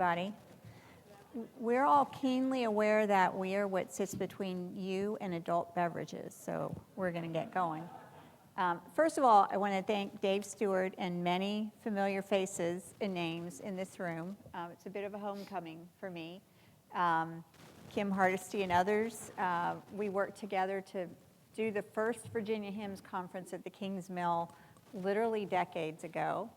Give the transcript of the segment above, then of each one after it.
Everybody. We're all keenly aware that we are what sits between you and adult beverages, so we're going to get going. First of all, I want to thank Dave Stewart and many familiar faces and names in this room. It's a bit of a homecoming for me. Kim Hardesty and others, we worked together to do the first Virginia HIMSS conference at the Kingsmill literally decades ago.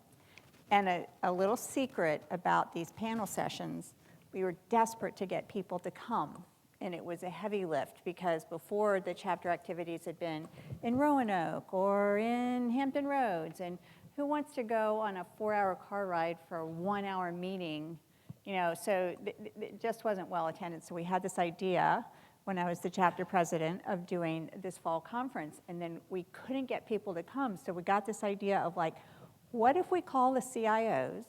And a little secret about these panel sessions, we were desperate to get people to come. And it was a heavy lift because before the chapter activities had been in Roanoke or in Hampton Roads. And who wants to go on a 4-hour car ride for a 1-hour meeting? You know, so it just wasn't well attended. So we had this idea when I was the chapter president of doing this fall conference. And then we couldn't get people to come. So we got this idea of like, what if we call the CIOs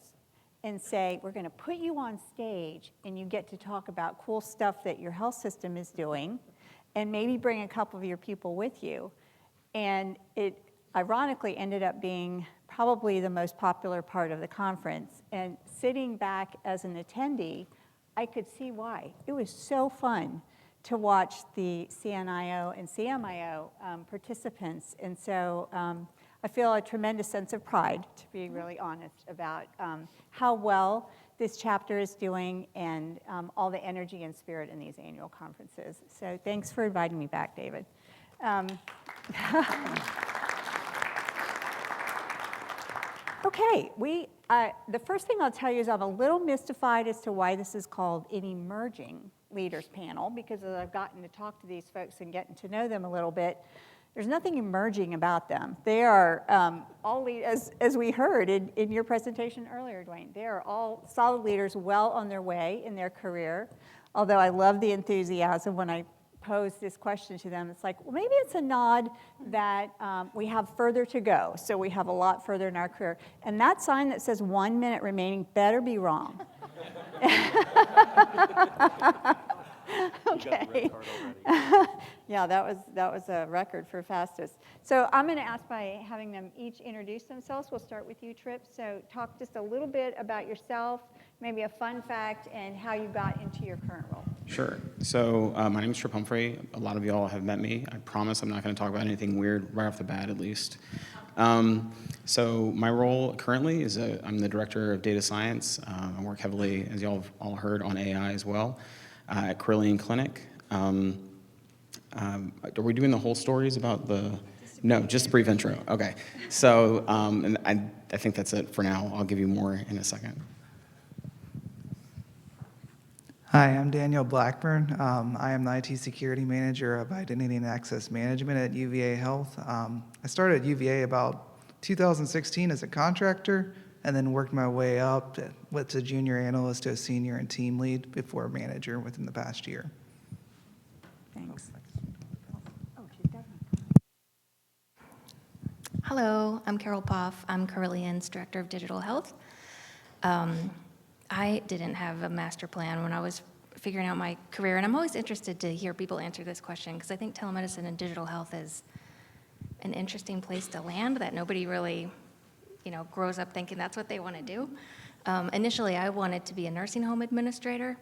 and say, we're going to put you on stage and you get to talk about cool stuff that your health system is doing and maybe bring a couple of your people with you. And it ironically ended up being probably the most popular part of the conference. And sitting back as an attendee, I could see why. It was so fun to watch the CNIO and CMIO participants. And so I feel a tremendous sense of pride, to be really honest, about how well this chapter is doing and all the energy and spirit in these annual conferences. So thanks for inviting me back, David. Okay, the first thing I'll tell you is I'm a little mystified as to why this is called an emerging leaders panel, because as I've gotten to talk to these folks and getting to know them a little bit, there's nothing emerging about them. They are all, as we heard in your presentation earlier, Dwayne, they are all solid leaders well on their way in their career. Although I love the enthusiasm when I pose this question to them. It's like, well, maybe it's a nod that we have further to go. So we have a lot further in our career. And that sign that says 1 minute remaining better be wrong. Okay. Yeah, that was a record for fastest. So I'm going to ask by having them each introduce themselves. We'll start with you, Tripp. So talk just a little bit about yourself, maybe a fun fact, and how you got into your current role. Sure. So my name is Tripp Humphrey. A lot of you all have met me. I promise I'm not going to talk about anything weird right off the bat, at least. So my role currently is I'm the director of data science. I work heavily, as you all have all heard, on AI as well at Carillion Clinic. Are we doing the whole stories about the? No, just a brief intro. Okay. So and I think that's it for now. I'll give you more in a second. Hi, I'm Daniel Blackburn. I am the IT Security Manager of Identity and Access Management at UVA Health. I started at UVA about 2016 as a contractor and then worked my way up, went to junior analyst to a senior and team lead before manager within the past year. Thanks. Hello, I'm Carol Poff. I'm Carillion's Director of Digital Health. I didn't have a master plan when I was figuring out my career, and I'm always interested to hear people answer this question because I think telemedicine and digital health is an interesting place to land that nobody really, grows up thinking that's what they want to do. Initially, I wanted to be a nursing home administrator.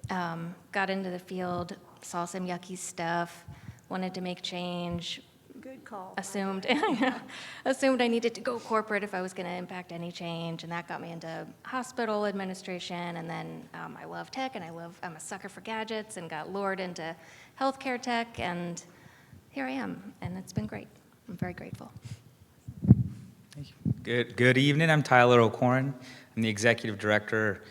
Got into the field, saw some yucky stuff, wanted to make change. Good call. Assumed I needed to go corporate if I was going to impact any change, and that got me into hospital administration. And then I love tech, and I'm a sucker for gadgets, and got lured into healthcare tech, and here I am, and it's been great. I'm very grateful. Thank you. Good evening. I'm Tyler O'Corin. I'm the executive director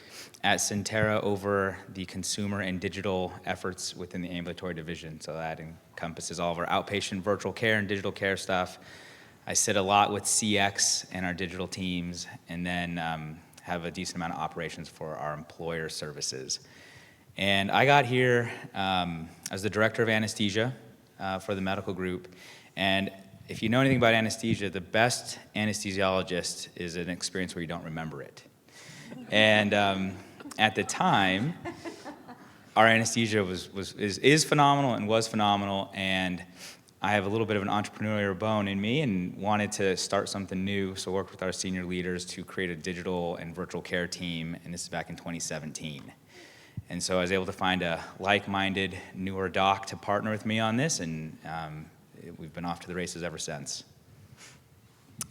at Centera over the consumer and digital efforts within the ambulatory division. So that encompasses all of our outpatient virtual care and digital care stuff. I sit a lot with CX and our digital teams, and then have a decent amount of operations for our employer services. And I got here as the director of anesthesia for the medical group. And if you know anything about anesthesia, the best anesthesiologist is an experience where you don't remember it. And at the time, our anesthesia is phenomenal and was phenomenal, and I have a little bit of an entrepreneurial bone in me and wanted to start something new, so worked with our senior leaders to create a digital and virtual care team, and this is back in 2017. And so I was able to find a like-minded newer doc to partner with me on this, and we've been off to the races ever since.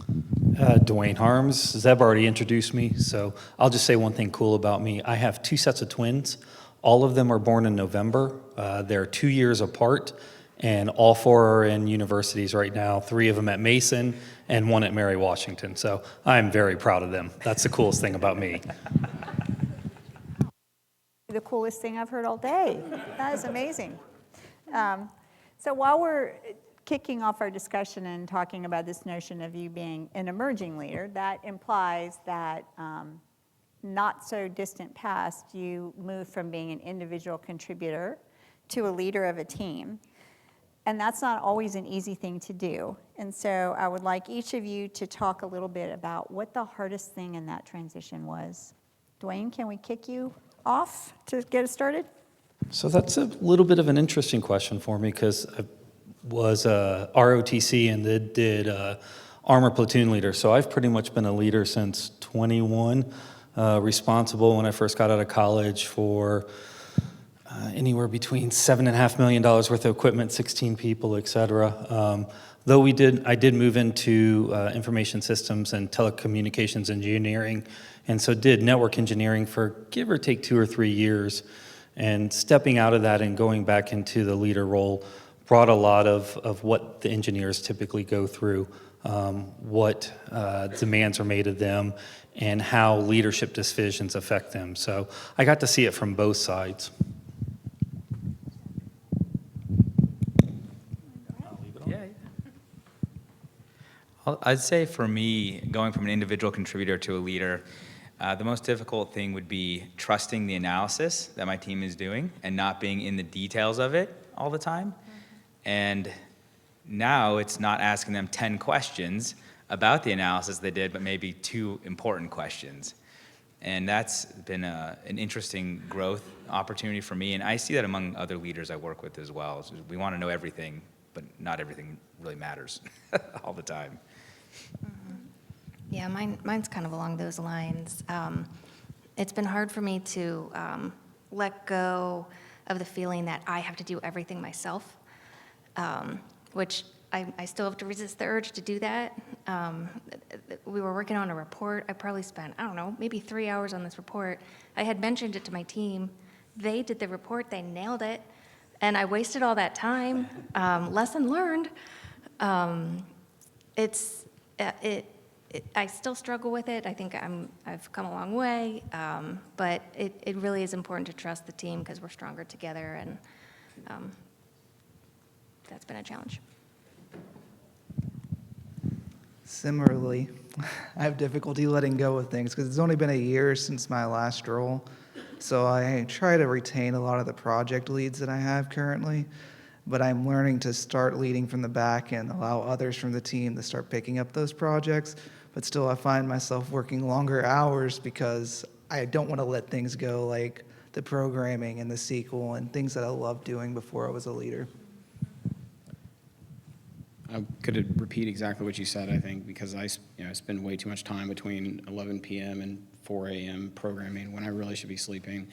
Dwayne Harms. Zeb already introduced me, so I'll just say one thing cool about me. I have 2 sets of twins. All of them are born in November. They're 2 years apart, and all 4 are in universities right now, 3 of them at Mason and 1 at Mary Washington. So I'm very proud of them. That's the coolest thing about me. The coolest thing I've heard all day. That is amazing. So while we're kicking off our discussion and talking about this notion of you being an emerging leader, that implies that not so distant past, you moved from being an individual contributor to a leader of a team. And that's not always an easy thing to do. And so I would like each of you to talk a little bit about what the hardest thing in that transition was. Dwayne, can we kick you off to get us started? So that's a little bit of an interesting question for me because I was a ROTC and did armor platoon leader. So I've pretty much been a leader since 21, responsible when I first got out of college for anywhere between $7.5 million worth of equipment, 16 people, et cetera. Though I did move into information systems and telecommunications engineering, and so did network engineering for give or take 2 or 3 years. And stepping out of that and going back into the leader role brought a lot of what the engineers typically go through, what demands are made of them, and how leadership decisions affect them. So I got to see it from both sides. I'd say for me, going from an individual contributor to a leader, the most difficult thing would be trusting the analysis that my team is doing and not being in the details of it all the time. And now it's not asking them 10 questions about the analysis they did, but maybe 2 important questions. And that's been an interesting growth opportunity for me, and I see that among other leaders I work with as well. So we want to know everything, but not everything really matters all the time. Yeah, mine's kind of along those lines. It's been hard for me to let go of the feeling that I have to do everything myself, which I still have to resist the urge to do that. We were working on a report. I probably spent, I don't know, maybe 3 hours on this report. I had mentioned it to my team. They did the report. They nailed it. And I wasted all that time. Lesson learned. I still struggle with it. I think I've come a long way, but it really is important to trust the team because we're stronger together, and that's been a challenge. Similarly, I have difficulty letting go of things because it's only been a year since my last role. So I try to retain a lot of the project leads that I have currently, but I'm learning to start leading from the back and allow others from the team to start picking up those projects. But still, I find myself working longer hours because I don't want to let things go like the programming and the SQL and things that I loved doing before I was a leader. I could repeat exactly what you said, I think, because I spend way too much time between 11 p.m. and 4 a.m. programming when I really should be sleeping.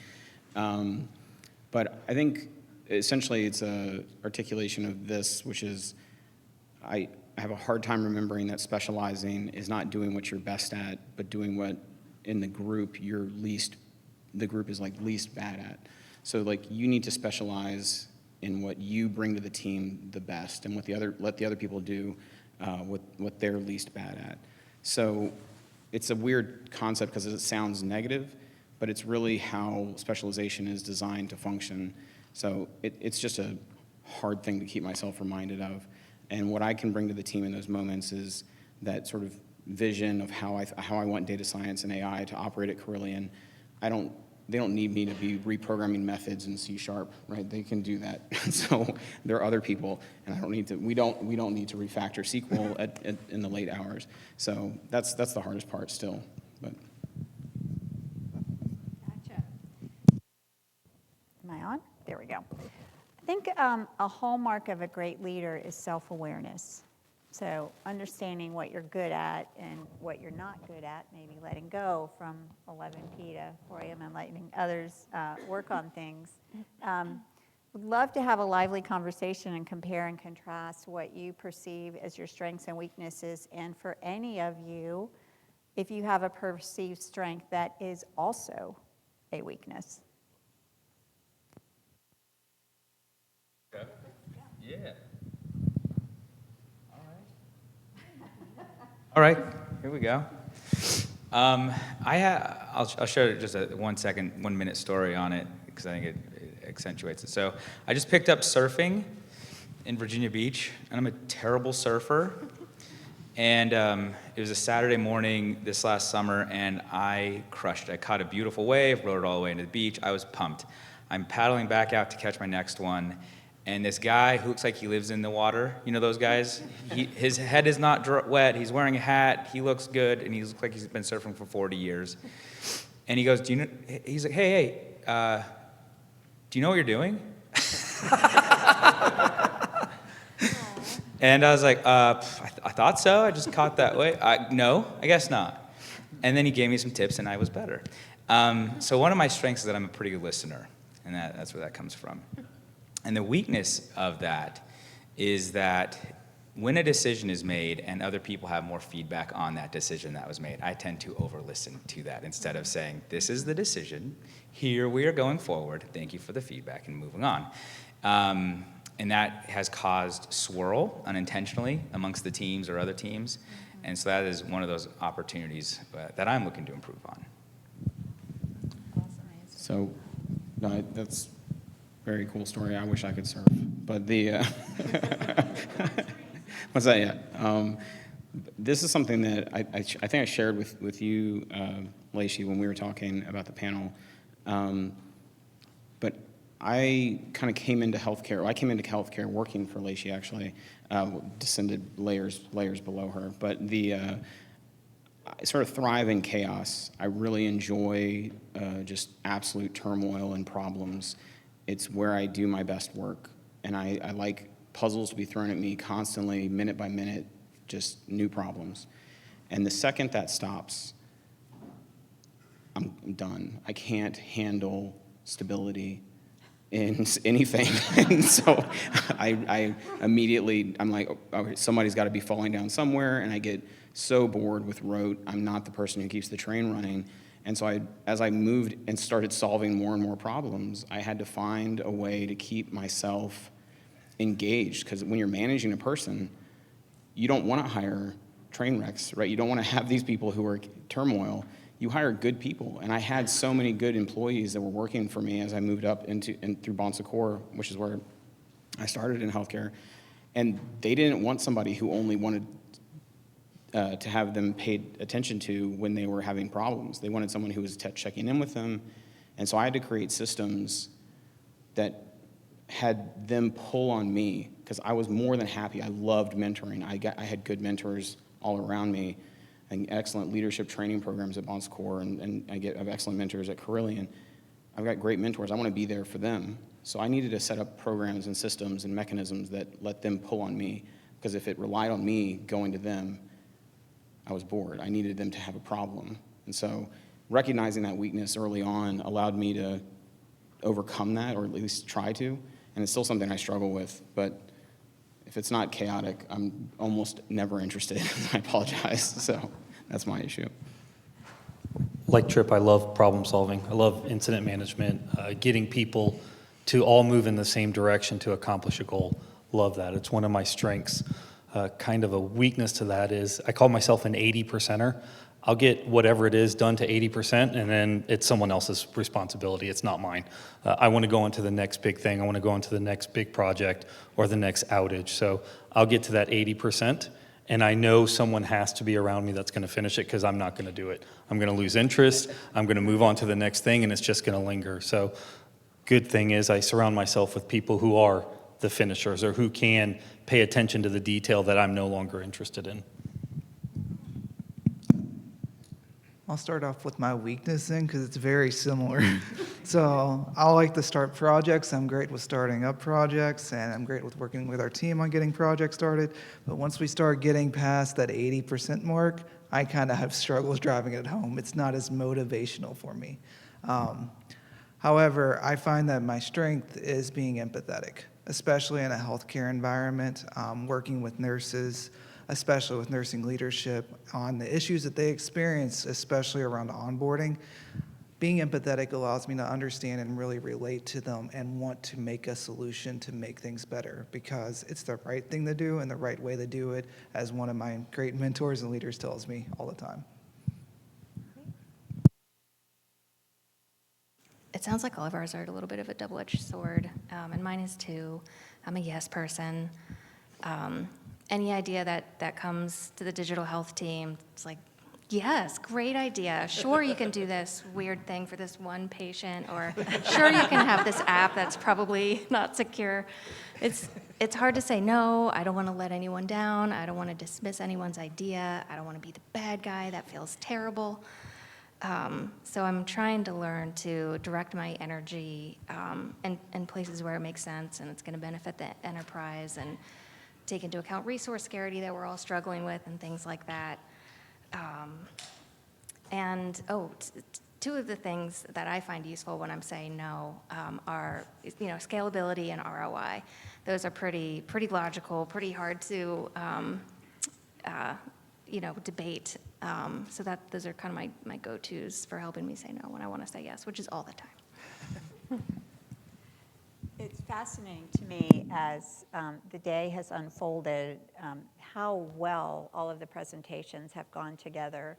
But I think essentially it's a articulation of this, which is I have a hard time remembering that specializing is not doing what you're best at, but doing what in the group the group is like least bad at. So like you need to specialize in what you bring to the team the best, and let the other people do what they're least bad at. So it's a weird concept because it sounds negative, but it's really how specialization is designed to function. So it's just a hard thing to keep myself reminded of. And what I can bring to the team in those moments is that sort of vision of how I want data science and AI to operate at Carillion. They don't need me to be reprogramming methods in C#, right? They can do that. So there are other people, and we don't need to refactor SQL in the late hours. So that's the hardest part still. But Gotcha. Am I on? There we go. I think a hallmark of a great leader is self-awareness. So understanding what you're good at and what you're not good at, maybe letting go from 11P to 4 a.m. and letting others work on things. Would love to have a lively conversation and compare and contrast what you perceive as your strengths and weaknesses. And for any of you, if you have a perceived strength that is also a weakness. Yeah. All right, here we go. I'll share just a 1 minute story on it because I think it accentuates it. So I just picked up surfing in Virginia Beach, and I'm a terrible surfer. And it was a Saturday morning this last summer, and I crushed it. I caught a beautiful wave, rode it all the way into the beach. I was pumped. I'm paddling back out to catch my next one, and this guy who looks like he lives in the water, you know those guys? His head is not wet, he's wearing a hat, he looks good, and he looks like he's been surfing for 40 years. And he goes, he's like, hey, do you know what you're doing? And I was like, I thought so, I just caught that way. No, I guess not. And then he gave me some tips, and I was better. So one of my strengths is that I'm a pretty good listener, and that's where that comes from. And the weakness of that is that when a decision is made and other people have more feedback on that decision that was made, I tend to over-listen to that instead of saying, this is the decision, here we are going forward, thank you for the feedback, and moving on. And that has caused swirl unintentionally amongst the teams or other teams. And so that is one of those opportunities that I'm looking to improve on. So that's a very cool story. I wish I could surf. But the, what's that yet? This is something that I think I shared with you, Lacey, when we were talking about the panel. But I kind of came into healthcare. Well, I came into healthcare working for Lacey, actually, descended layers below her. But I sort of thrive in chaos. I really enjoy just absolute turmoil and problems. It's where I do my best work. And I like puzzles to be thrown at me constantly, minute by minute, just new problems. And the second that stops, I'm done. I can't handle stability in anything. And so I immediately, I'm like, okay, somebody's got to be falling down somewhere, and I get so bored with rote. I'm not the person who keeps the train running. And so as I moved and started solving more and more problems, I had to find a way to keep myself engaged, because when you're managing a person, you don't want to hire train wrecks, right? You don't want to have these people who are turmoil. You hire good people, and I had so many good employees that were working for me as I moved up through Bon Secours, which is where I started in healthcare, and they didn't want somebody who only wanted to have them paid attention to when they were having problems. They wanted someone who was checking in with them, and so I had to create systems that had them pull on me, because I was more than happy. I loved mentoring. I had good mentors all around me, and excellent leadership training programs at Bon Secours, and I have excellent mentors at Carillion. I've got great mentors. I want to be there for them. So I needed to set up programs and systems and mechanisms that let them pull on me, because if it relied on me going to them, I was bored. I needed them to have a problem. And so recognizing that weakness early on allowed me to overcome that, or at least try to. And it's still something I struggle with, but if it's not chaotic, I'm almost never interested. I apologize. So that's my issue. Like Tripp, I love problem solving. I love incident management, getting people to all move in the same direction to accomplish a goal. Love that. It's one of my strengths. Kind of a weakness to that is I call myself an 80%er. I'll get whatever it is done to 80%, and then it's someone else's responsibility. It's not mine. I want to go on to the next big thing. I want to go on to the next big project or the next outage. So I'll get to that 80%, and I know someone has to be around me that's going to finish it, because I'm not going to do it. I'm going to lose interest. I'm going to move on to the next thing, and it's just going to linger. So good thing is I surround myself with people who are the finishers, or who can pay attention to the detail that I'm no longer interested in. I'll start off with my weakness then, because it's very similar. So I like to start projects. I'm great with starting up projects, and I'm great with working with our team on getting projects started. But once we start getting past that 80% mark, I kind of have struggles driving it home. It's not as motivational for me. However, I find that my strength is being empathetic, especially in a healthcare environment, working with nurses, especially with nursing leadership, on the issues that they experience, especially around onboarding. Being empathetic allows me to understand and really relate to them and want to make a solution to make things better, because it's the right thing to do and the right way to do it, as one of my great mentors and leaders tells me all the time. It sounds like all of ours are a little bit of a double-edged sword, and mine is too. I'm a yes person. Any idea that comes to the digital health team, it's like, yes, great idea. Sure, you can do this weird thing for this one patient, or sure, you can have this app that's probably not secure. It's hard to say no. I don't want to let anyone down. I don't want to dismiss anyone's idea. I don't want to be the bad guy. That feels terrible. So I'm trying to learn to direct my energy in places where it makes sense and it's going to benefit the enterprise, and take into account resource scarcity that we're all struggling with and things like that. Two of the things that I find useful when I'm saying no are, scalability and ROI. Those are pretty logical, pretty hard to, debate. So those are kind of my go-tos for helping me say no when I want to say yes, which is all the time. It's fascinating to me as the day has unfolded, how well all of the presentations have gone together,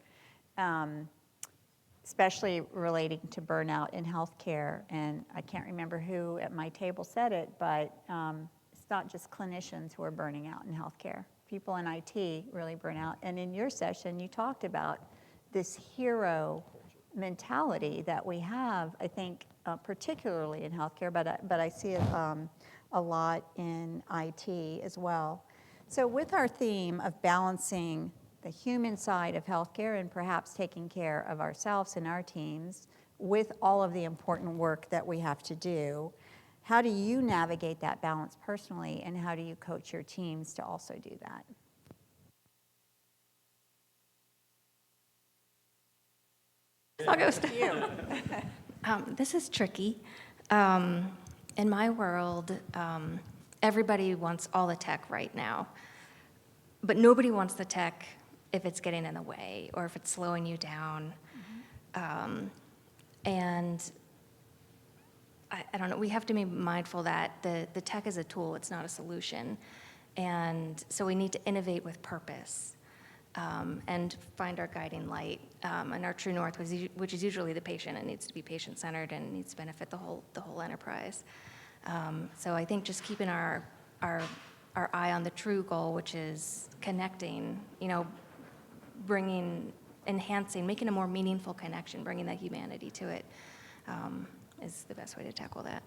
especially relating to burnout in healthcare. And I can't remember who at my table said it, but it's not just clinicians who are burning out in healthcare. People in IT really burn out. And in your session, you talked about this hero mentality that we have, I think, particularly in healthcare, but I see it a lot in IT as well. So with our theme of balancing the human side of healthcare and perhaps taking care of ourselves and our teams with all of the important work that we have to do, how do you navigate that balance personally, and how do you coach your teams to also do that? I'll go with you. This is tricky. In my world, everybody wants all the tech right now, but nobody wants the tech if it's getting in the way or if it's slowing you down. And I don't know, we have to be mindful that the tech is a tool, it's not a solution. And so we need to innovate with purpose. And find our guiding light and our true north, which is usually the patient. It needs to be patient-centered and it needs to benefit the whole enterprise. So I think just keeping our eye on the true goal, which is connecting, enhancing, making a more meaningful connection, bringing that humanity to it, is the best way to tackle that.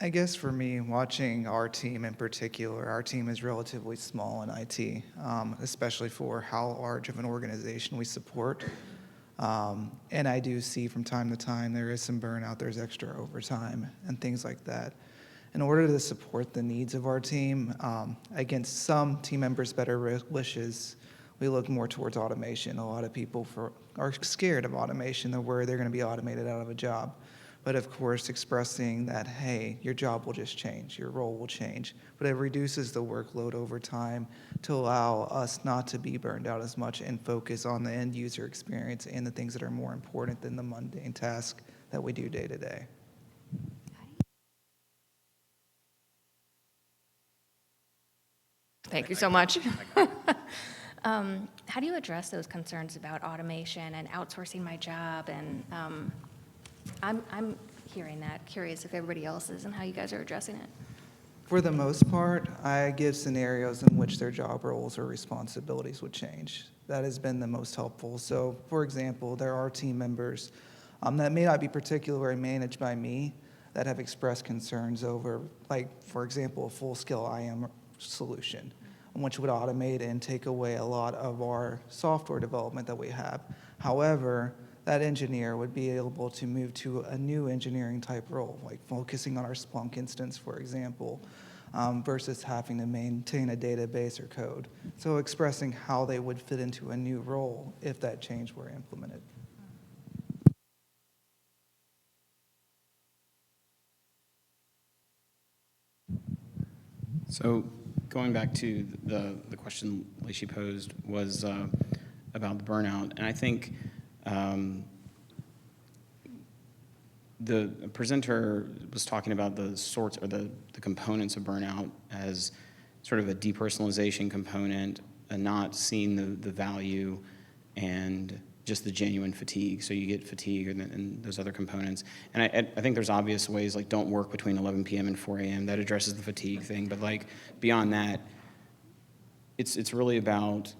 I guess for me, watching our team in particular, our team is relatively small in IT, especially for how large of an organization we support. And I do see from time to time there is some burnout, there's extra overtime and things like that. In order to support the needs of our team, against some team members' better wishes, we look more towards automation. A lot of people are scared of automation. They're worried they're going to be automated out of a job. But of course, expressing that, hey, your job will just change, your role will change. But it reduces the workload over time to allow us not to be burned out as much and focus on the end user experience and the things that are more important than the mundane task that we do day to day. Thank you so much. How do you address those concerns about automation and outsourcing my job? And I'm hearing that, curious if everybody else is and how you guys are addressing it. For the most part, I give scenarios in which their job roles or responsibilities would change. That has been the most helpful. So, for example, there are team members that may not be particularly managed by me that have expressed concerns over, like, for example, a full-scale IM solution. which would automate and take away a lot of our software development that we have. However, that engineer would be able to move to a new engineering type role, like focusing on our Splunk instance, for example, versus having to maintain a database or code. So expressing how they would fit into a new role if that change were implemented. So going back to the question Lacey posed was about the burnout, and I think the presenter was talking about the sorts or the components of burnout as sort of a depersonalization component, and not seeing the value and just the genuine fatigue. So you get fatigue and those other components. And I think there's obvious ways, like don't work between 11 p.m. and 4 a.m. That addresses the fatigue thing. But like beyond that, it's really about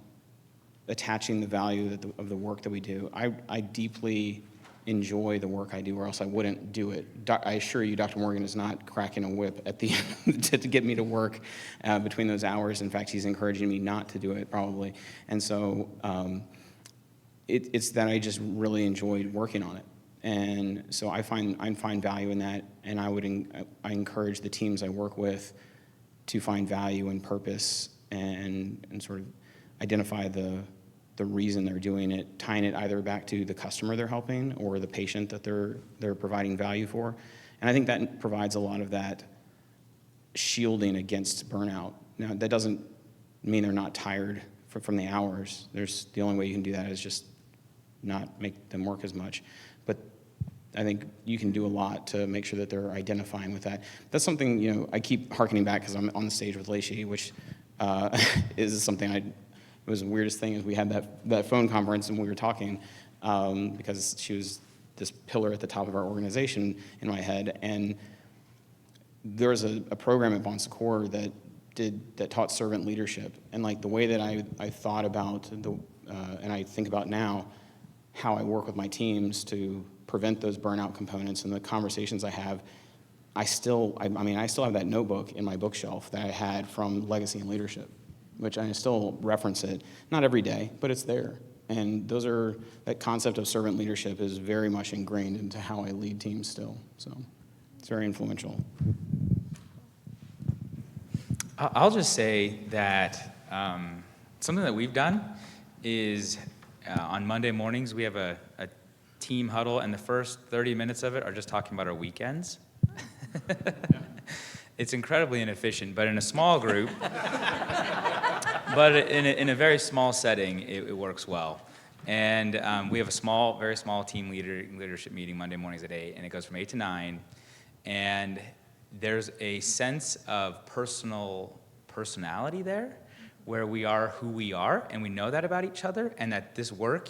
attaching the value of the work that we do. I deeply enjoy the work I do, or else I wouldn't do it. I assure you, Dr. Morgan is not cracking a whip at the end to get me to work between those hours. In fact, he's encouraging me not to do it, probably. And so it's that I just really enjoyed working on it. And so I find value in that, and I encourage the teams I work with to find value and purpose and sort of identify the reason they're doing it, tying it either back to the customer they're helping or the patient that they're providing value for. And I think that provides a lot of that shielding against burnout. Now, that doesn't mean they're not tired from the hours. The only way you can do that is just not make them work as much. But I think you can do a lot to make sure that they're identifying with that. That's something, I keep hearkening back because I'm on the stage with Lacey, which is something it was the weirdest thing is we had that phone conference and we were talking because she was this pillar at the top of our organization in my head. And there was a program at Bon Secours that taught servant leadership. And like the way that I thought about and I think about now how I work with my teams to prevent those burnout components and the conversations I have, I still have that notebook in my bookshelf that I had from Legacy and Leadership, which I still reference it, not every day, but it's there. And that concept of servant leadership is very much ingrained into how I lead teams still. So it's very influential. I'll just say that something that we've done is on Monday mornings, we have a team huddle, and the first 30 minutes of it are just talking about our weekends. It's incredibly inefficient, but in a small group, but in a very small setting, it works well. And we have a very small team leadership meeting Monday mornings at 8, and it goes from 8 to 9. And there's a sense of personality there, where we are who we are, and we know that about each other, and that this work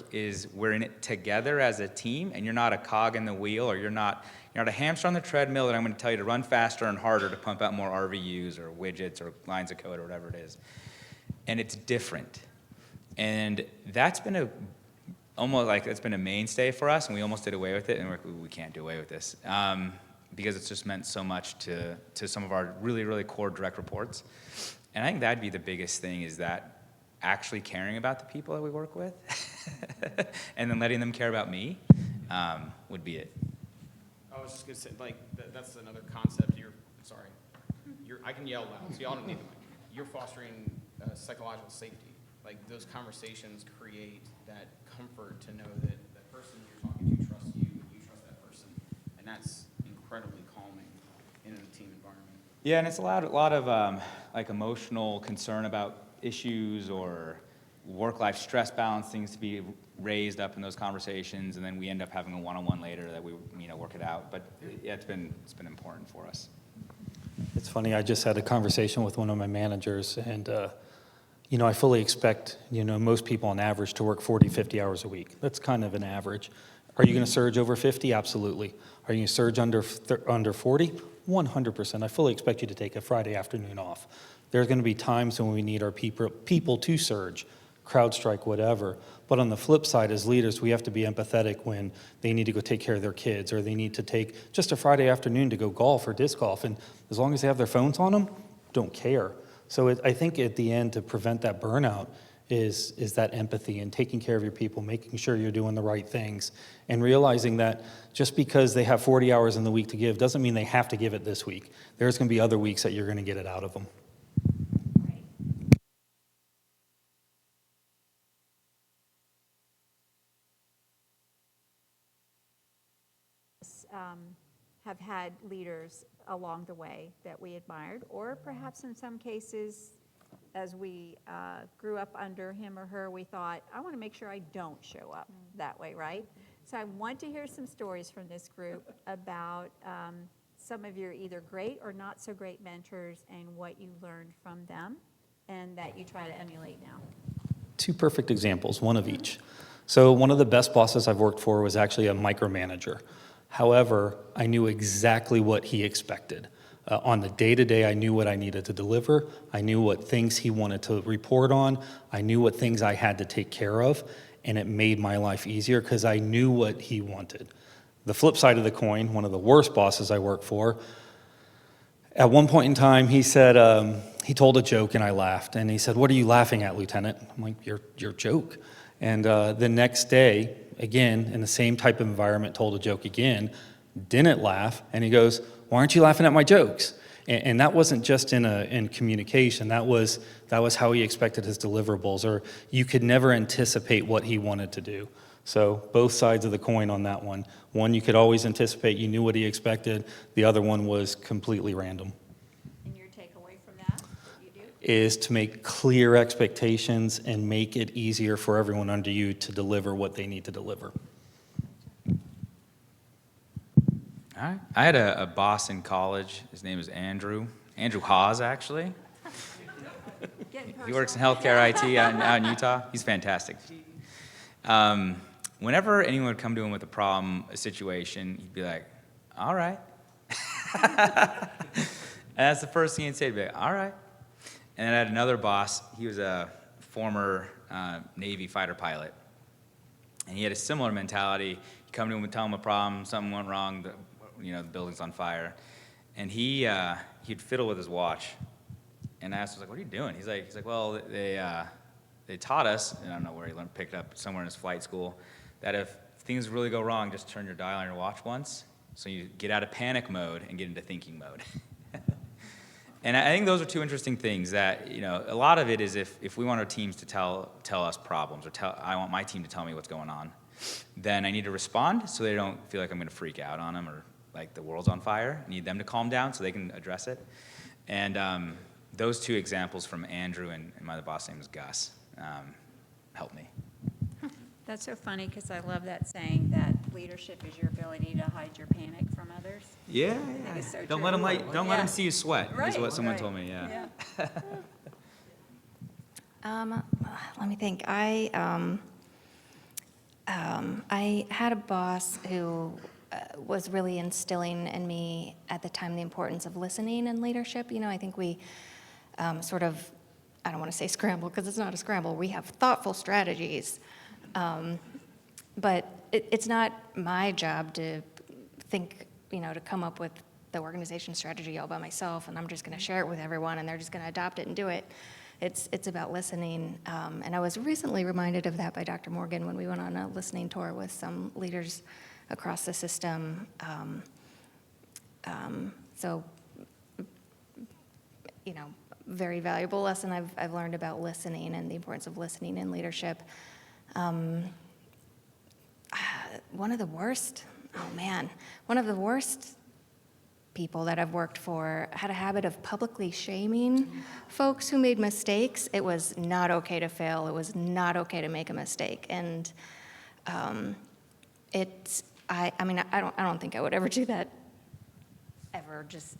we're in it together as a team, and you're not a cog in the wheel, or you're not a hamster on the treadmill that I'm going to tell you to run faster and harder to pump out more RVUs or widgets or lines of code or whatever it is. And it's different. And that's been it's been a mainstay for us, and we almost did away with it, and we can't do away with this, because it's just meant so much to some of our really, really core direct reports. And I think that'd be the biggest thing, is that actually caring about the people that we work with and then letting them care about me would be it. I was just going to say, that's another concept. I can yell loud, so y'all don't need the mic. You're fostering psychological safety. Like, those conversations create that comfort to know that the person you're talking to trusts you, and you trust that person. And that's incredibly calming in a team environment. Yeah, and it's a lot of emotional concern about issues or work-life stress balance things to be raised up in those conversations, and then we end up having a one-on-one later that we work it out. But yeah, it's been important for us. It's funny, I just had a conversation with one of my managers, and I fully expect, most people on average to work 40, 50 hours a week. That's kind of an average. Are you going to surge over 50? Absolutely. Are you going to surge under 40? 100%. I fully expect you to take a Friday afternoon off. There's going to be times when we need our people to surge, CrowdStrike, whatever. But on the flip side, as leaders, we have to be empathetic when they need to go take care of their kids, or they need to take just a Friday afternoon to go golf or disc golf. And as long as they have their phones on them, don't care. So I think at the end, to prevent that burnout is that empathy and taking care of your people, making sure you're doing the right things, and realizing that just because they have 40 hours in the week to give doesn't mean they have to give it this week. There's going to be other weeks that you're going to get it out of them. Have had leaders along the way that we admired, or perhaps in some cases, as we grew up under him or her, we thought, I want to make sure I don't show up that way, right? So I want to hear some stories from this group about some of your either great or not so great mentors and what you learned from them and that you try to emulate now. Two perfect examples, one of each. So one of the best bosses I've worked for was actually a micromanager. However, I knew exactly what he expected. On the day-to-day, I knew what I needed to deliver. I knew what things he wanted to report on. I knew what things I had to take care of, and it made my life easier because I knew what he wanted. The flip side of the coin, one of the worst bosses I worked for, at one point in time, he said, he told a joke and I laughed. And he said, "What are you laughing at, Lieutenant?" I'm like, your joke. And the next day, again, in the same type of environment, told a joke again, didn't laugh. And he goes, "Why aren't you laughing at my jokes?" And that wasn't just in communication. That was how he expected his deliverables, or you could never anticipate what he wanted to do. So both sides of the coin on that one. One, you could always anticipate, you knew what he expected. The other one was completely random. And your takeaway from that, what you do? Is to make clear expectations and make it easier for everyone under you to deliver what they need to deliver. All right. I had a boss in college. His name is Andrew Hawes, actually. He works in healthcare IT out in Utah. He's fantastic. Whenever anyone would come to him with a problem, a situation, he'd be like, "All right." And that's the first thing he'd say. He'd be like, "All right." And then I had another boss. He was a former Navy fighter pilot. And he had a similar mentality. You come to him and tell him a problem, something went wrong, the building's on fire. And he'd fiddle with his watch. And I asked him, "What are you doing?" He's like, "Well, they taught us," and I don't know where he picked it up, somewhere in his flight school, that if things really go wrong, just turn your dial on your watch once, so you get out of panic mode and get into thinking mode. And I think those are two interesting things that, a lot of it is if we want our teams to tell us problems, or I want my team to tell me what's going on, then I need to respond so they don't feel like I'm going to freak out on them or like the world's on fire. I need them to calm down so they can address it. And those two examples from Andrew and my other boss name is Gus helped me. That's so funny because I love that saying that leadership is your ability to hide your panic from others. Yeah, think it's so Don't true. let them let Yeah. them see you sweat. Right, Is what someone right. told me. Yeah. Let me think. I had a boss who was really instilling in me at the time the importance of listening and leadership. I think we sort of, I don't want to say scramble because it's not a scramble. We have thoughtful strategies. But it's not my job to think, to come up with the organization strategy all by myself, and I'm just going to share it with everyone, and they're just going to adopt it and do it. It's about listening. And I was recently reminded of that by Dr. Morgan when we went on a listening tour with some leaders across the system. So, very valuable lesson I've learned about listening and the importance of listening in leadership. One of the worst people that I've worked for had a habit of publicly shaming folks who made mistakes. It was not okay to fail. It was not okay to make a mistake. And I don't think I would ever do that, ever, just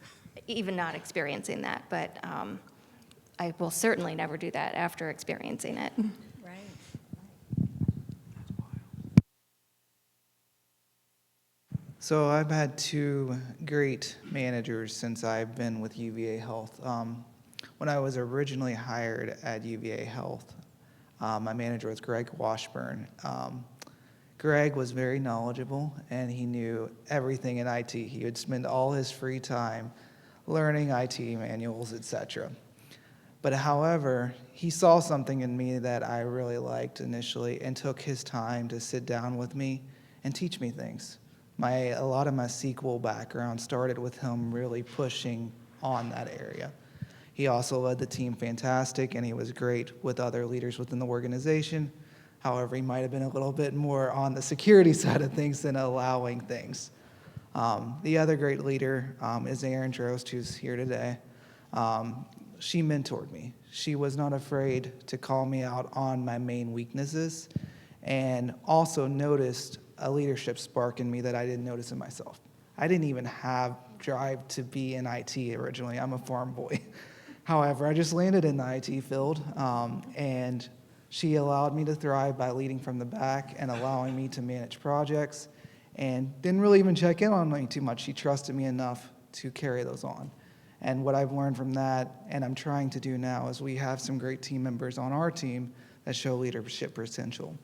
even not experiencing that. But I will certainly never do that after experiencing it. Right. So I've had two great managers since I've been with UVA Health. When I was originally hired at UVA Health, my manager was Greg Washburn. Greg was very knowledgeable, and he knew everything in IT. He would spend all his free time learning IT manuals, etc. But however, he saw something in me that I really liked initially and took his time to sit down with me and teach me things. A lot of my SQL background started with him really pushing on that area. He also led the team fantastic, and he was great with other leaders within the organization. However, he might have been a little bit more on the security side of things than allowing things. The other great leader is Erin Drost, who's here today. She mentored me. She was not afraid to call me out on my main weaknesses and also noticed a leadership spark in me that I didn't notice in myself. I didn't even have drive to be in IT originally. I'm a farm boy. However, I just landed in the IT field, and she allowed me to thrive by leading from the back and allowing me to manage projects, and didn't really even check in on me too much. She trusted me enough to carry those on. And what I've learned from that, and I'm trying to do now, is we have some great team members on our team that show leadership potential.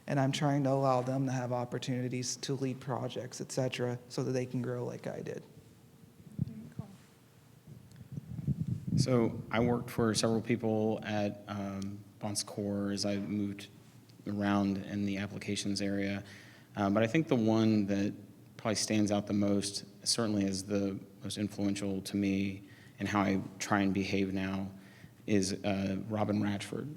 And I'm trying to allow them to have opportunities to lead projects, et cetera, so that they can grow like I did. So I worked for several people at Bon Secours as I moved around in the applications area. But I think the one that probably stands out the most, certainly is the most influential to me in how I try and behave now, is Robin Ratchford.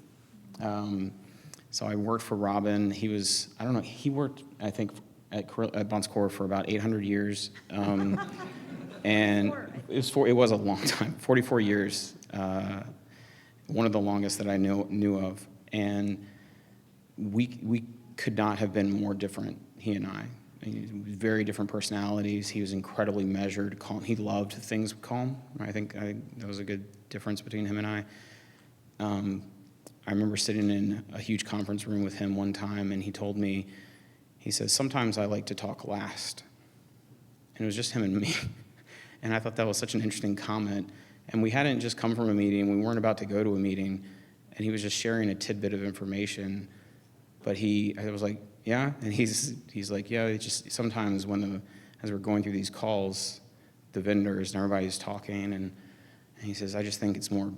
So I worked for Robin. He was, I don't know, he worked, I think, at Bon Secours for about 800 years. And it was a long time, 44 years, one of the longest that I knew of. And we could not have been more different, he and I. Very different personalities. He was incredibly measured, calm. He loved things calm. I think that was a good difference between him and I. I remember sitting in a huge conference room with him one time, and he told me, he says, sometimes I like to talk last. And it was just him and me. And I thought that was such an interesting comment. And we hadn't just come from a meeting. We weren't about to go to a meeting. And he was just sharing a tidbit of information. But I was like, yeah? And he's like, yeah, it's just sometimes as we're going through these calls, the vendors and everybody's talking, and he says, I just think it's more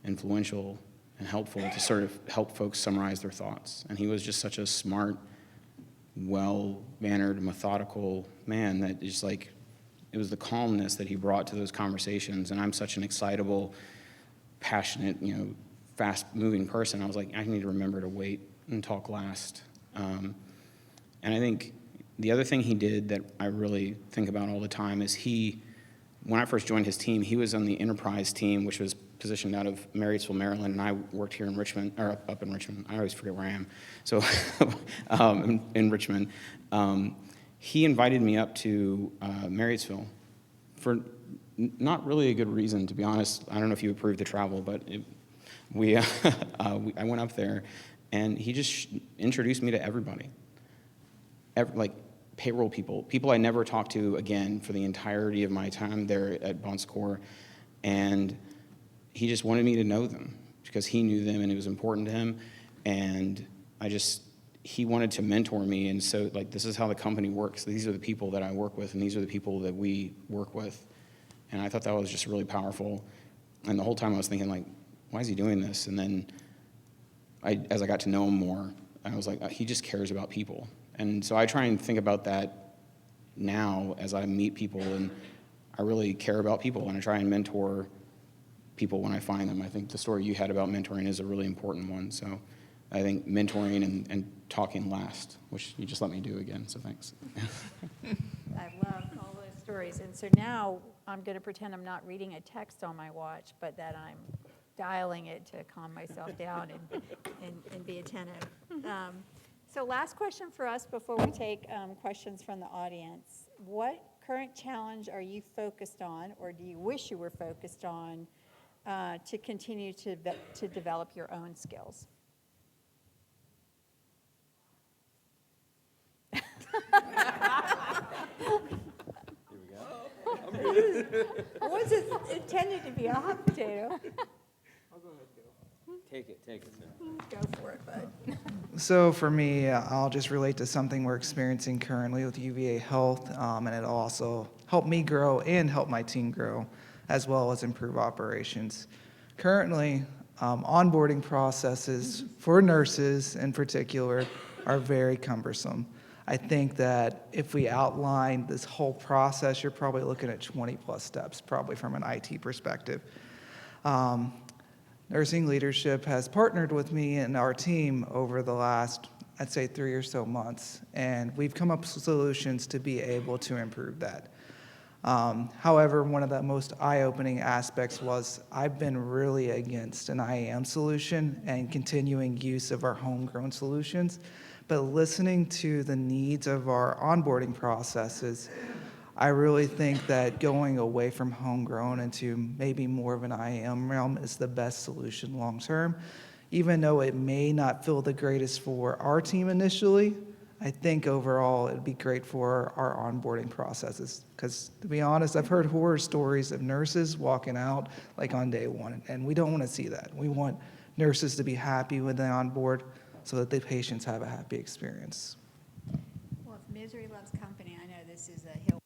influential and helpful to sort of help folks summarize their thoughts. And he was just such a smart, well-mannered, methodical man that just like, it was the calmness that he brought to those conversations. And I'm such an excitable, passionate, fast-moving person. I was like, I need to remember to wait and talk last. And I think the other thing he did that I really think about all the time is when I first joined his team, he was on the enterprise team, which was positioned out of Marysville, Maryland, and I worked here in Richmond, or up in Richmond. I always forget where I am. So in Richmond. He invited me up to Marysville for not really a good reason, to be honest. I don't know if you approved the travel, but I went up there, and he just introduced me to everybody. Like payroll people I never talked to again for the entirety of my time there at Bon Secours, and he just wanted me to know them because he knew them and it was important to him, and he wanted to mentor me, and so like this is how the company works. These are the people that I work with, and these are the people that we work with, and I thought that was just really powerful. And the whole time I was thinking like, why is he doing this? And then as I got to know him more, I was like, he just cares about people. And so I try and think about that now as I meet people, and I really care about people, and I try and mentor people when I find them. I think the story you had about mentoring is a really important one. So I think mentoring and talking last, which you just let me do again, so thanks. I love all those stories. And so now I'm going to pretend I'm not reading a text on my watch, but that I'm dialing it to calm myself down and be attentive. So last question for us before we take questions from the audience. What current challenge are you focused on, or do you wish you were focused on, to continue to develop your own skills? I wasn't intended to be a hot potato. Take it, sir. Go for it, bud. So for me, I'll just relate to something we're experiencing currently with UVA Health, and it'll also help me grow and help my team grow, as well as improve operations. Currently, onboarding processes for nurses in particular are very cumbersome. I think that if we outline this whole process, you're probably looking at 20 plus steps, probably from an IT perspective. Nursing leadership has partnered with me and our team over the last, I'd say, 3 or so months, and we've come up with solutions to be able to improve that. However, one of the most eye-opening aspects was I've been really against an IAM solution and continuing use of our homegrown solutions, but listening to the needs of our onboarding processes, I really think that going away from homegrown into maybe more of an IAM realm is the best solution long-term. Even though it may not feel the greatest for our team initially, I think overall it'd be great for our onboarding processes. Because to be honest, I've heard horror stories of nurses walking out like on day one, and we don't want to see that. We want nurses to be happy when they onboard so that the patients have a happy experience. Well, if misery loves company, I know this is a hill.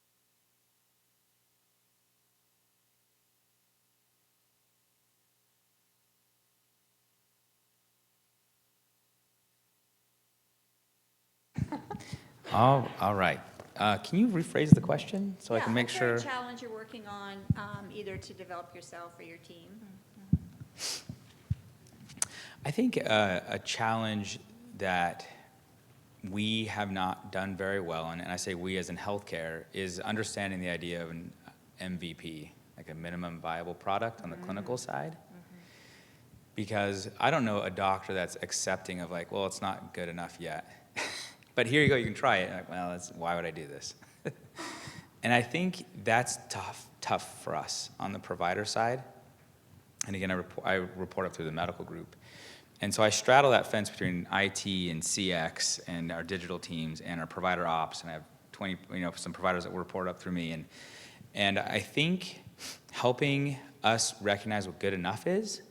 All right. Can you rephrase the question so I can make sure? A challenge you're working on, either to develop yourself or your team. I think a challenge that we have not done very well, and I say we as in healthcare, is understanding the idea of an MVP, like a minimum viable product on the clinical side. Because I don't know a doctor that's accepting of like, well, it's not good enough yet. But here you go, you can try it. Like, well, why would I do this? And I think that's tough for us on the provider side. And again, I report up through the medical group. And so I straddle that fence between IT and CX and our digital teams and our provider ops. And I have some providers that will report up through me. And I think helping us recognize what good enough is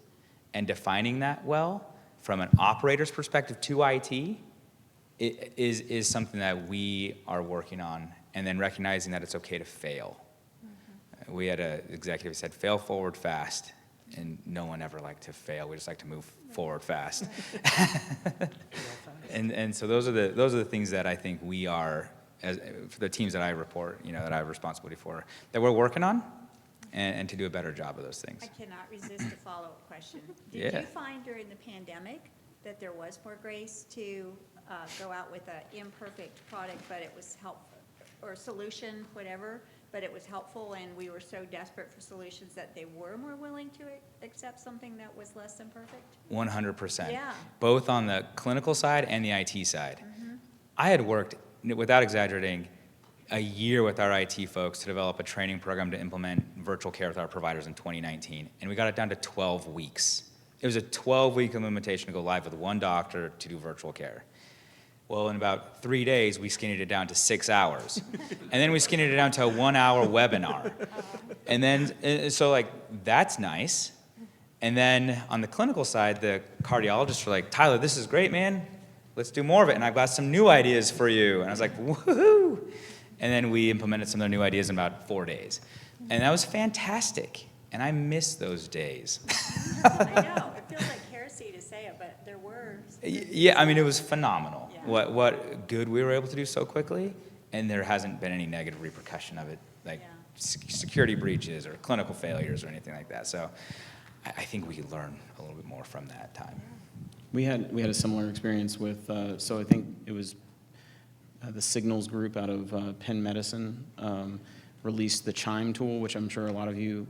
and defining that well from an operator's perspective to IT is something that we are working on, and then recognizing that it's okay to fail. We had an executive who said, fail forward fast, and no one ever liked to fail. We just like to move forward fast. and so those are the things that I think we are, for the teams that I report, that I have responsibility for, that we're working on, and to do a better job of those things. I cannot resist a follow-up question. Did Yeah. you find during the pandemic that there was more grace to go out with an imperfect product, but it was helpful, or solution, whatever, but it was helpful, and we were so desperate for solutions that they were more willing to accept something that was less than perfect? 100%. Yeah. Both on the clinical side and the IT side. I had worked, without exaggerating, a year with our IT folks to develop a training program to implement virtual care with our providers in 2019, and we got it down to 12 weeks. It was a 12-week implementation to go live with one doctor to do virtual care. Well, in about 3 days, we skinnied it down to 6 hours. And then we skinnied it down to a 1-hour webinar. And then, so like, that's nice. And then on the clinical side, the cardiologists were like, Tyler, this is great, man. Let's do more of it. And I've got some new ideas for you. And I was like, woohoo. And then we implemented some of their new ideas in about 4 days. And that was fantastic. And I miss those days. I know. It feels like heresy to say it, but there were. Yeah, I mean, it was phenomenal. Yeah. What good we were able to do so quickly, and there hasn't been any negative repercussion of it, like security breaches or clinical failures or anything like that. So I think we could learn a little bit more from that time. We had a similar experience with, so I think it was the Signals group out of Penn Medicine released the Chime tool, which I'm sure a lot of you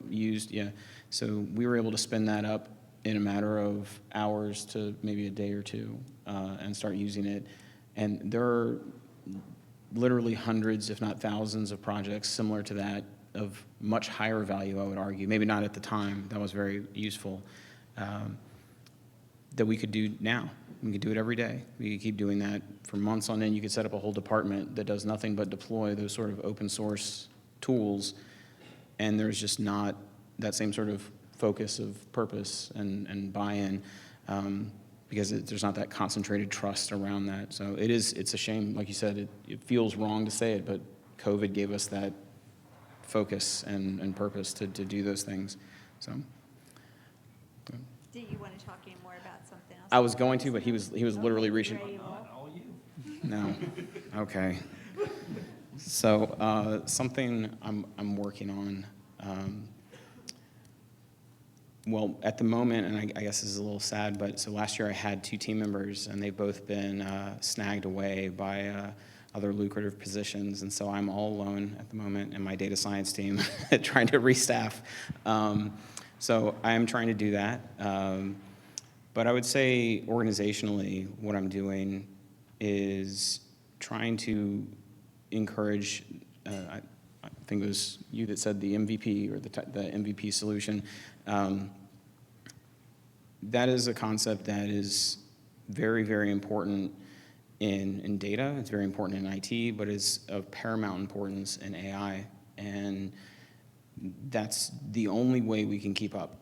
used. Yeah, so we were able to spin that up in a matter of hours to maybe a day or two and start using it. And there are literally hundreds, if not thousands, of projects similar to that of much higher value, I would argue. Maybe not at the time. That was very useful. That we could do now. We could do it every day. We could keep doing that for months on end. You could set up a whole department that does nothing but deploy those sort of open source tools, and there's just not that same sort of focus of purpose and buy-in because there's not that concentrated trust around that. So it's a shame. Like you said, it feels wrong to say it, but COVID gave us that focus and purpose to do those things. So to talk anymore about something else. I was going to, but he was literally reaching. Ready to roll? No. Okay. So something I'm working on. Well, at the moment, and I guess this is a little sad, but so last year I had 2 team members, and they've both been snagged away by other lucrative positions, and so I'm all alone at the moment in my data science team trying to restaff. So I am trying to do that. But I would say organizationally, what I'm doing is trying to encourage, I think it was you that said the MVP or the MVP solution. That is a concept that is very, very important in data. It's very important in IT, but is of paramount importance in AI. And that's the only way we can keep up.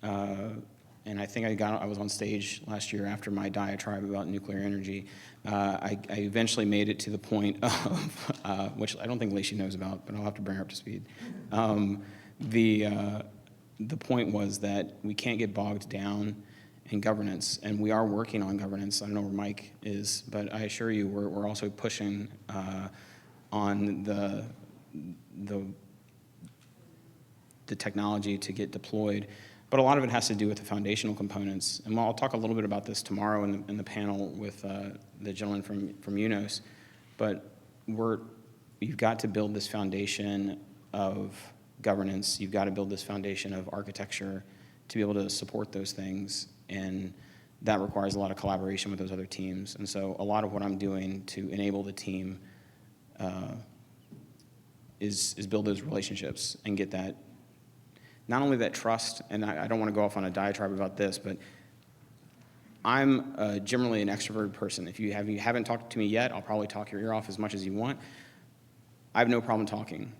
And I think I was on stage last year after my diatribe about nuclear energy. I eventually made it to the point of, which I don't think Lacey knows about, but I'll have to bring her up to speed. The point was that we can't get bogged down in governance, and we are working on governance. I don't know where Mike is, but I assure you we're also pushing on the technology to get deployed. But a lot of it has to do with the foundational components. And I'll talk a little bit about this tomorrow in the panel with the gentleman from UNOS. But you've got to build this foundation of governance. You've got to build this foundation of architecture to be able to support those things. And that requires a lot of collaboration with those other teams. And so a lot of what I'm doing to enable the team is build those relationships and get that, not only that trust, and I don't want to go off on a diatribe about this, but I'm generally an extroverted person. If you haven't talked to me yet, I'll probably talk your ear off as much as you want. I have no problem talking.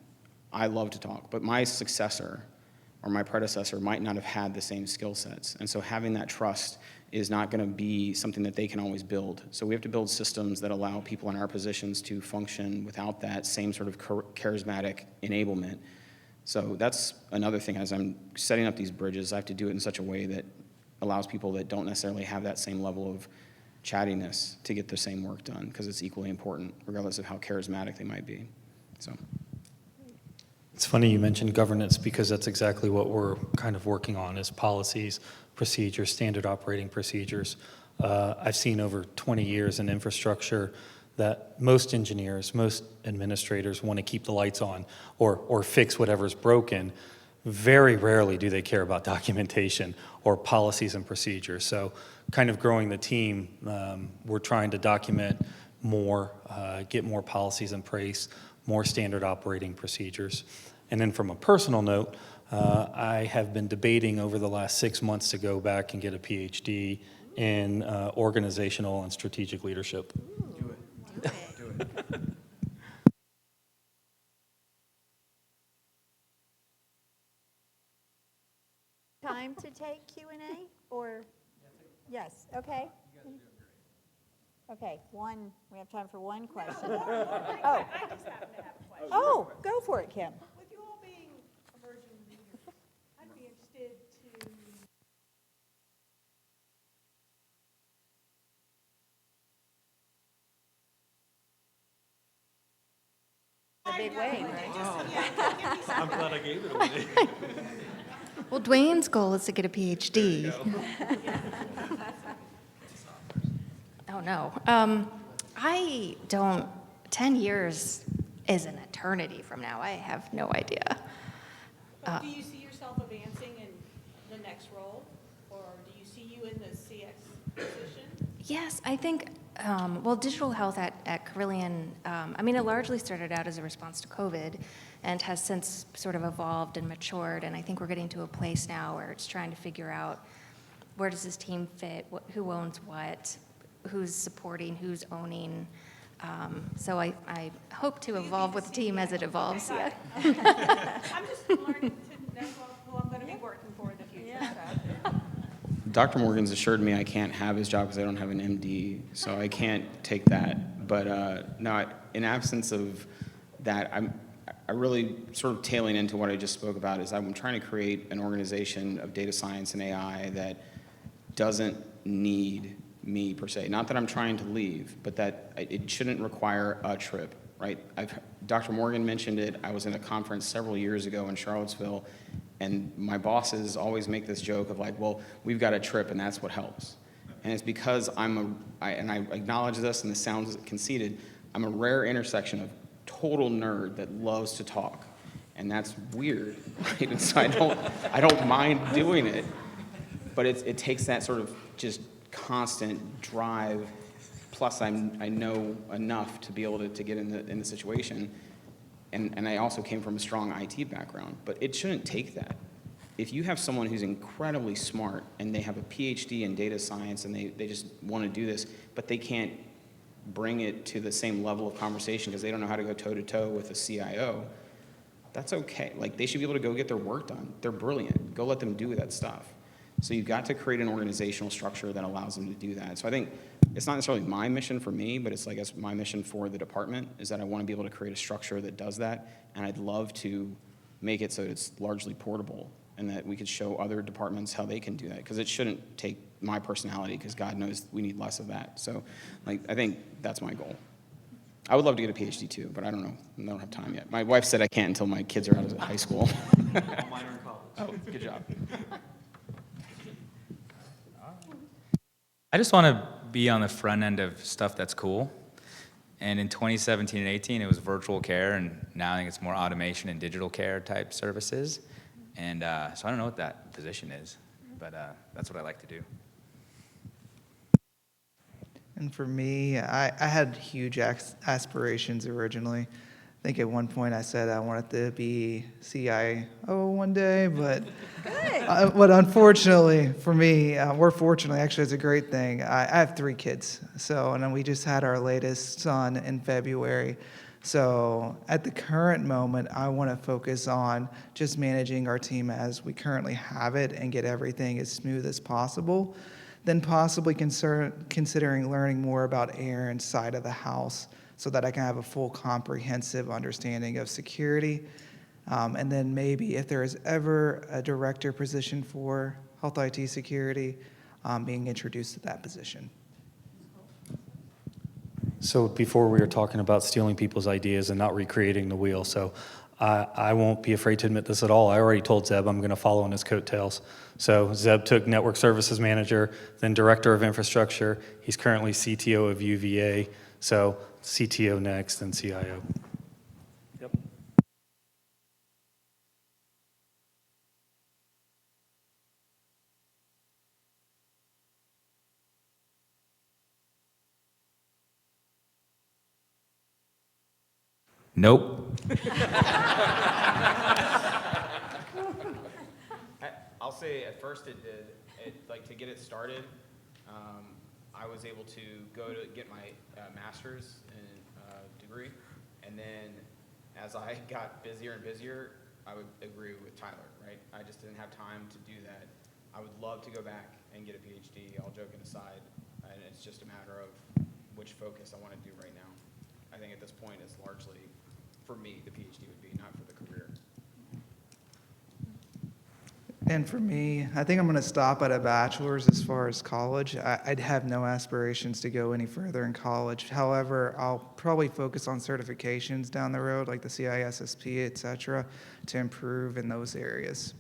I love to talk, but my successor or my predecessor might not have had the same skill sets. And so having that trust is not going to be something that they can always build. So we have to build systems that allow people in our positions to function without that same sort of charismatic enablement. So that's another thing. As I'm setting up these bridges, I have to do it in such a way that allows people that don't necessarily have that same level of chattiness to get the same work done, because it's equally important, regardless of how charismatic they might be. So. It's funny you mentioned governance, because that's exactly what we're kind of working on, is policies, procedures, standard operating procedures. I've seen over 20 years in infrastructure that most engineers, most administrators want to keep the lights on or fix whatever's broken. Very rarely do they care about documentation or policies and procedures. So kind of growing the team, we're trying to document more, get more policies in place, more standard operating procedures. And then from a personal note, I have been debating over the last 6 months to go back and get a PhD in organizational and strategic leadership. Do it. Time to take Q&A, or? Yes, okay. Okay, we have time for one question. Oh. I just happen to have a question. Oh, go for it, Kim. With you all being emerging leaders, I'd be interested to A big wave, right? I'm glad I gave it away. Well, Dwayne's goal is to get a PhD. Oh, no. 10 years is an eternity from now. I have no idea. But do you see yourself advancing in the next role, or do you see you in the CX position? Yes, I think, digital health at Carillion, it largely started out as a response to COVID and has since sort of evolved and matured. And I think we're getting to a place now where it's trying to figure out, where does this team fit, who owns what, who's supporting, who's owning. So I hope to evolve with the team as it evolves. Yeah. I'm just learning to know who I'm going to be working for in the future. So. Dr. Morgan's assured me I can't have his job because I don't have an MD, so I can't take that. But no, in absence of that, I really sort of tailing into what I just spoke about is I'm trying to create an organization of data science and AI that doesn't need me per se. Not that I'm trying to leave, but that it shouldn't require a trip, right? Dr. Morgan mentioned it. I was in a conference several years ago in Charlottesville, and my bosses always make this joke of like, well, we've got a trip and that's what helps. And it's because and I acknowledge this and this sounds conceited, I'm a rare intersection of total nerd that loves to talk. And that's weird, right? And so I don't mind doing it, but it takes that sort of just constant drive. Plus, I know enough to be able to get in the situation, and I also came from a strong IT background. But it shouldn't take that. If you have someone who's incredibly smart and they have a PhD in data science and they just want to do this, but they can't bring it to the same level of conversation because they don't know how to go toe-to-toe with a CIO, that's okay. Like, they should be able to go get their work done. They're brilliant. Go let them do that stuff. So you've got to create an organizational structure that allows them to do that. So I think it's not necessarily my mission for me, but it's, I guess, my mission for the department is that I want to be able to create a structure that does that, and I'd love to make it so it's largely portable and that we could show other departments how they can do that, because it shouldn't take my personality, because God knows we need less of that. So, like, I think that's my goal. I would love to get a PhD too, but I don't know. I don't have time yet. My wife said I can't until my kids are out of high school. Mine are in college. Oh, good job. I just want to be on the front end of stuff that's cool. And in 2017 and 18, it was virtual care, and now I think it's more automation and digital care type services. And so I don't know what that position is, but that's what I like to do. And for me, I had huge aspirations originally. I think at one point I said I wanted to be CIO one day, but unfortunately for me, fortunately, actually, it's a great thing. I have 3 kids, and then we just had our latest son in February. So at the current moment, I want to focus on just managing our team as we currently have it and get everything as smooth as possible. Then possibly considering learning more about Aaron's side of the house so that I can have a full comprehensive understanding of security. And then maybe if there is ever a director position for health IT security, being introduced to that position. So before we were talking about stealing people's ideas and not recreating the wheel, so I won't be afraid to admit this at all. I already told Zeb I'm going to follow in his coattails. So Zeb took Network Services Manager, then Director of Infrastructure. He's currently CTO of UVA. So CTO next, then CIO. Yep. Nope. I'll say at first it did. Like, to get it started, I was able to go to get my master's degree, and then as I got busier and busier, I would agree with Tyler, right? I just didn't have time to do that. I would love to go back and get a PhD, all joking aside, and it's just a matter of which focus I want to do right now. I think at this point it's largely, for me, the PhD would be, not for the career. And for me, I think I'm going to stop at a bachelor's as far as college. I'd have no aspirations to go any further in college. However, I'll probably focus on certifications down the road, like the CISSP, et cetera, to improve in those areas.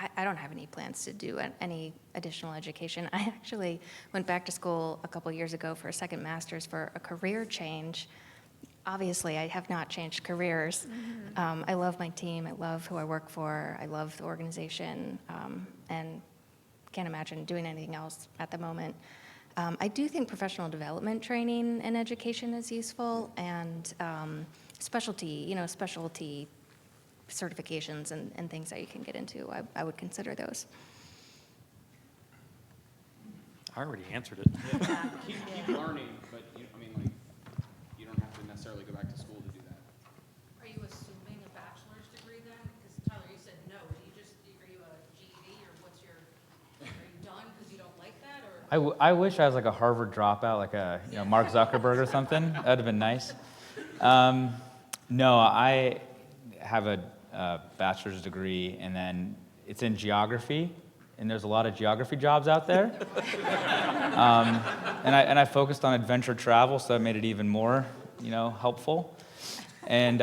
I don't have any plans to do any additional education. I actually went back to school a couple years ago for a second master's for a career change. Obviously, I have not changed careers. I love my team. I love who I work for. I love the organization, and can't imagine doing anything else at the moment. I do think professional development training and education is useful, and specialty certifications and things that you can get into. I would consider those. I already answered it. Keep learning, but you don't have to necessarily go back to school to do that. Are you assuming a bachelor's degree then? Because Tyler, you said no. Are you a GED or are you done because you don't like that? Or I wish I was like a Harvard dropout, like a Mark Zuckerberg or something. That would have been nice. No, have a bachelor's degree, and then it's in geography, and there's a lot of geography jobs out there. And I focused on adventure travel, so that made it even more, helpful. And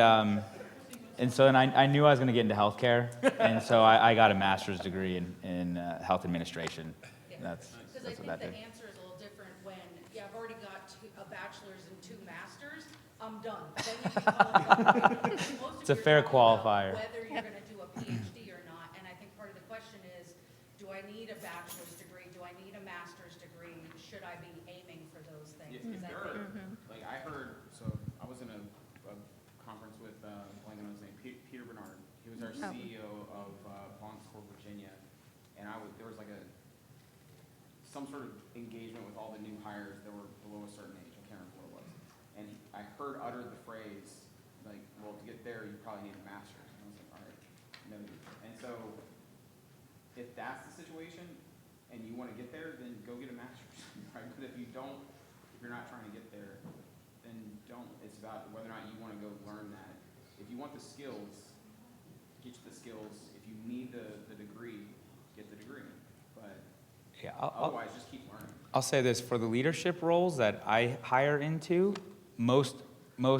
so I knew I was going to get into healthcare, and so I got a master's degree in health administration. That's Because I what think that the did. answer is a little different when, yeah, I've already got a bachelor's and 2 masters, I'm done. Then you can qualify. Most of It's a your fair time about qualifier. Whether you're going to do a PhD or not, and I think part of the question is, do I need a bachelor's degree? Do I need a master's degree? Should I be aiming for those things? If 'Cause I there think- are, like I heard, so I was in a conference with, blanking on his name, Peter Bernard. He was our CEO of Bronxport, Virginia, and there was like some sort of engagement with all the new hires that were below a certain age. I can't remember what it was. And I heard uttered the phrase, like, well, to get there, you probably need a master's. And I was like, all right, noted. And so if that's the situation and you want to get there, then go get a master's, right? But if you don't, if you're not trying to get there, then don't. It's about whether or not you want to go learn that. If you want the skills, get the skills. If you need the degree, get the degree. But Yeah, otherwise, just keep learning. I'll say this, for the leadership roles that I hire into, most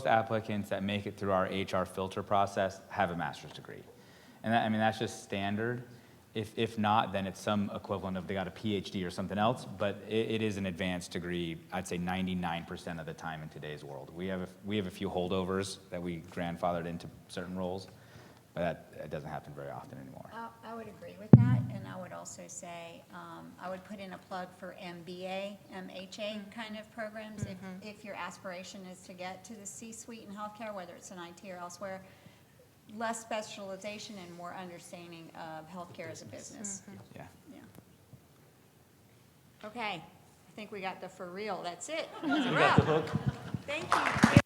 applicants that make it through our HR filter process have a master's degree. And that's just standard. If not, then it's some equivalent of they got a PhD or something else, but it is an advanced degree, I'd say 99% of the time in today's world. We have a few holdovers that we grandfathered into certain roles, but that doesn't happen very often anymore. I would agree with that, and I would also say, I would put in a plug for MBA, MHA kind of programs. If your aspiration is to get to the C-suite in healthcare, whether it's in IT or elsewhere, less specialization and more understanding of healthcare as a business. Yeah. Yeah. Okay, I think we got the for real, that's it. You got the hook. Thank you.